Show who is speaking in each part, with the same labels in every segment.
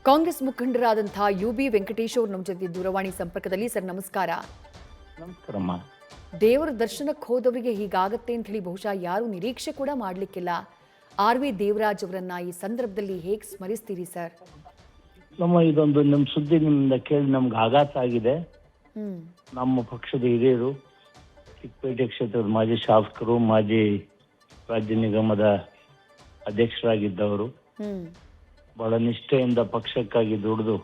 Speaker 1: Congress ಮುಖಂಡರಾದಂತಹ UB Venkatesh ಅವರು ನಮ್ಮ ಜೊತೆ ದೂರವಾಣಿ ಸಂಪರ್ಕದಲ್ಲಿ. ಸರ್ ನಮಸ್ಕಾರ.
Speaker 2: ನಮಸ್ಕಾರಮ್ಮ.
Speaker 1: ದೇವರ ದರ್ಶನಕ್ಕೆ ಹೋದವರಿಗೆ ಹೀಗಾಗತ್ತೆ ಅಂತ ಹೇಳಿ ಬಹುಶಃ ಯಾರು ನಿರೀಕ್ಷೆ ಕೂಡ ಮಾಡಲಿಕ್ಕಿಲ್ಲ. ಆರ್.ವಿ. ದೇವರಾಜ್ ಅವರನ್ನ ಈ ಸಂದರ್ಭದಲ್ಲಿ ಹೇಗೆ ಸ್ಮರಿಸ್ತೀರಿ ಸರ್?
Speaker 2: ಇದೊಂದು ನಮ್ಮ ಸುದ್ದಿ ನಿಮ್ಮಿಂದ ಕೇಳಿ ನಮ್ಗೆ ಆಘಾತ ಆಗಿದೆ. ನಮ್ಮ ಪಕ್ಷದ ಹಿರಿಯರು, ಚಿಕ್ಕಪೇಟೆ ಕ್ಷೇತ್ರದ ಮಾಜಿ ಶಾಸಕರು, ಮಾಜಿ ರಾಜ್ಯ ನಿಗಮದ ಅಧ್ಯಕ್ಷರಾಗಿದ್ದವರು, ಬಹಳ ನಿಷ್ಠೆಯಿಂದ ಪಕ್ಷಕ್ಕಾಗಿ ದುಡಿದು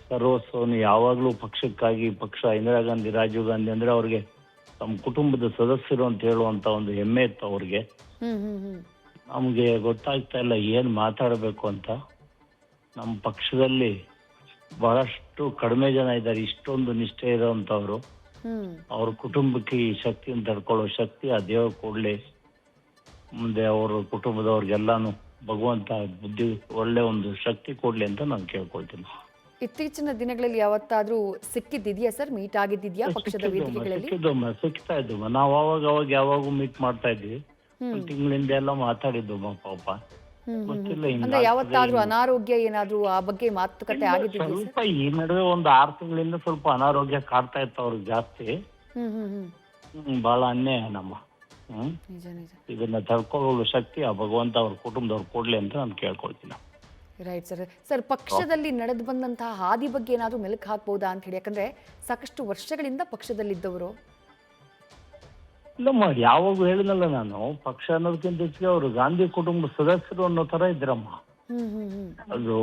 Speaker 2: ಸರ್ವಸ್ವವನ್ನು ಯಾವಾಗಲೂ ಪಕ್ಷಕ್ಕಾಗಿ, ಪಕ್ಷ ಇಂದಿರಾ ಗಾಂಧಿ, ರಾಜೀವ್ ಗಾಂಧಿ ಅಂದ್ರೆ ಅವ್ರಿಗೆ ತಮ್ಮ ಕುಟುಂಬದ ಸದಸ್ಯರು ಅಂತ ಹೇಳುವಂತ ಒಂದು ಹೆಮ್ಮೆ ಇತ್ತು ಅವ್ರಿಗೆ. ನಮ್ಗೆ ಗೊತ್ತಾಗ್ತಾ ಇಲ್ಲ ಏನ್ ಮಾತಾಡಬೇಕು ಅಂತ. ನಮ್ಮ ಪಕ್ಷದಲ್ಲಿ ಬಹಳಷ್ಟು ಕಡಿಮೆ ಜನ ಇದ್ದಾರೆ ಇಷ್ಟೊಂದು ನಿಷ್ಠೆ ಇರೋಂಥವ್ರು. ಅವ್ರ ಕುಟುಂಬಕ್ಕೆ ಈ ಶಕ್ತಿಯನ್ನು ತಡ್ಕೊಳ್ಳೋ ಶಕ್ತಿ ಆ ದೇವರು ಕೊಡ್ಲಿ. ಮುಂದೆ ಅವ್ರ ಕುಟುಂಬದವ್ರಿಗೆಲ್ಲಾನು ಭಗವಂತ ಬುದ್ಧಿ ಒಳ್ಳೆ ಒಂದು ಶಕ್ತಿ ಕೊಡ್ಲಿ ಅಂತ ನಾನು ಕೇಳ್ಕೊಳ್ತೀನಿ.
Speaker 1: ಇತ್ತೀಚಿನ ದಿನಗಳಲ್ಲಿ ಯಾವತ್ತಾದ್ರೂ ಸಿಕ್ಕಿದ್ದಿದ್ಯಾ ಸರ್? ಮೀಟ್ ಆಗಿದ್ದಿದ್ಯಾ ಪಕ್ಷದ ವೇದಿಕೆಗಳಲ್ಲಿ?
Speaker 2: ಸಿಗ್ತಾ ಇದ್ದಮ್ಮ. ನಾವು ಅವಾಗ ಯಾವಾಗೂ ಮೀಟ್ ಮಾಡ್ತಾ ಇದ್ವಿ. ತಿಂಗಳಿಂದ ಎಲ್ಲ ಮಾತಾಡಿದ್ದು ಪಾಪ.
Speaker 1: ಅಂದ್ರೆ ಯಾವತ್ತಾದ್ರೂ ಅನಾರೋಗ್ಯ ಏನಾದ್ರೂ ಆ ಬಗ್ಗೆ ಮಾತುಕತೆ ಆಗಿದ್ದಿದ್ಯಾ?
Speaker 2: ಸ್ವಲ್ಪ ಈ ನಡುವೆ ಒಂದು 6 ತಿಂಗಳಿಂದ ಸ್ವಲ್ಪ ಅನಾರೋಗ್ಯ ಕಾಡ್ತಾ ಇತ್ತು ಅವ್ರಿಗೆ ಜಾಸ್ತಿ. ಬಹಳ ಅನ್ಯಾಯ ನಮ್ಮ. ಇದನ್ನ ತಡ್ಕೊಳ್ಳೋ ಶಕ್ತಿ ಆ ಭಗವಂತ ಅವ್ರ ಕುಟುಂಬದವ್ರು ಕೊಡ್ಲಿ ಅಂತ ನಾನು ಕೇಳ್ಕೊಳ್ತೀನಿ.
Speaker 1: Right sir. ಸರ್, ಪಕ್ಷದಲ್ಲಿ ನಡೆದು ಬಂದಂತಹ ಹಾದಿ ಬಗ್ಗೆ ಏನಾದ್ರೂ ಮೆಲುಕು ಹಾಕ್ಬಹುದಾ ಅಂತ ಹೇಳಿ? ಯಾಕಂದ್ರೆ ಸಾಕಷ್ಟು ವರ್ಷಗಳಿಂದ ಪಕ್ಷದಲ್ಲಿದ್ದವರು.
Speaker 2: ಇಲ್ಲಮ್ಮ, ಯಾವಾಗ ಹೇಳಿನಲ್ಲ ನಾನು, ಪಕ್ಷ ಅನ್ನೋದಕ್ಕಿಂತ ಹೆಚ್ಚಿಗೆ ಅವರು ಗಾಂಧಿ ಕುಟುಂಬದ ಸದಸ್ಯರು ಅನ್ನೋ ತರ ಇದ್ರಮ್ಮ. ಅದು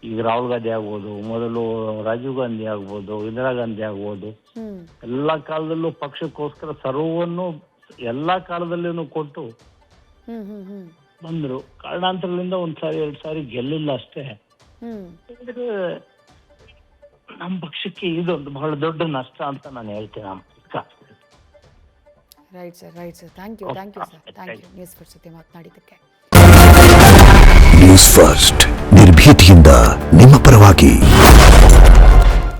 Speaker 2: ಈಗ ರಾಹುಲ್ ಗಾಂಧಿ ಆಗ್ಬೋದು, ಮೊದಲು ರಾಜೀವ್ ಗಾಂಧಿ ಆಗ್ಬೋದು, ಇಂದಿರಾ ಗಾಂಧಿ ಆಗ್ಬೋದು, ಎಲ್ಲಾ ಕಾಲದಲ್ಲೂ ಪಕ್ಷಕ್ಕೋಸ್ಕರ ಸರ್ವವನ್ನು ಎಲ್ಲಾ ಕಾಲದಲ್ಲೂ ಕೊಟ್ಟು ಬಂದ್ರು. ಕಾರಣಾಂತರಗಳಿಂದ 1 ಸಾರಿ 2 ಸಾರಿ ಗೆಲ್ಲಿಲ್ಲ ಅಷ್ಟೇ. ನಮ್ಮ ಪಕ್ಷಕ್ಕೆ ಇದೊಂದು ಬಹಳ ದೊಡ್ಡ ನಷ್ಟ ಅಂತ ನಾನು ಹೇಳ್ತೇನೆ.
Speaker 1: Right sir, right sir. Thank you sir, thank you news first ಜೊತೆ ಮಾತನಾಡಿದ್ದಕ್ಕೆ.
Speaker 3: ನ್ಯೂಸ್ ಫಸ್ಟ್ ನಿರ್ಭೀತಿಯಿಂದ ನಿಮ್ಮ ಪರವಾಗಿ.